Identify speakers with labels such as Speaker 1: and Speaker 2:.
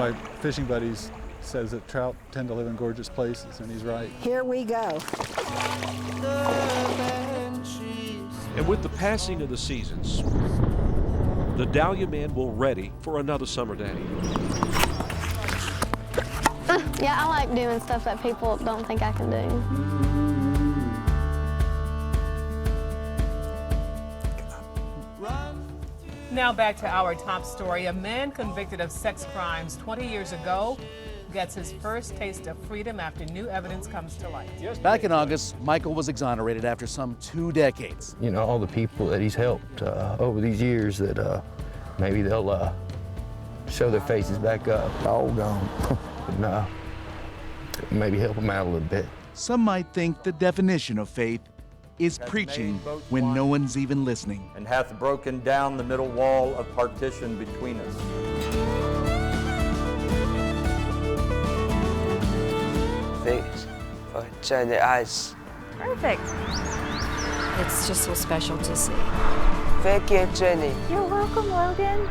Speaker 1: of my fishing buddies says that trout tend to live in gorgeous places, and he's right.
Speaker 2: Here we go.
Speaker 3: And with the passing of the seasons, the Dahlia Man will ready for another summer day.
Speaker 4: Yeah, I like doing stuff that people don't think I can do.
Speaker 5: Now back to our top story. A man convicted of sex crimes 20 years ago gets his first taste of freedom after new evidence comes to light.
Speaker 6: Back in August, Michael was exonerated after some 2 decades.
Speaker 7: You know, all the people that he's helped over these years that maybe they'll show their faces back up.
Speaker 8: All gone.
Speaker 7: No, maybe help them out a little bit.
Speaker 6: Some might think the definition of faith is preaching when no one's even listening.
Speaker 9: And hath broken down the middle wall of partition between us.
Speaker 10: Faith for the eyes.
Speaker 11: Perfect. It's just so special to see.
Speaker 10: Thank you, Jenny.
Speaker 11: You're welcome, Logan.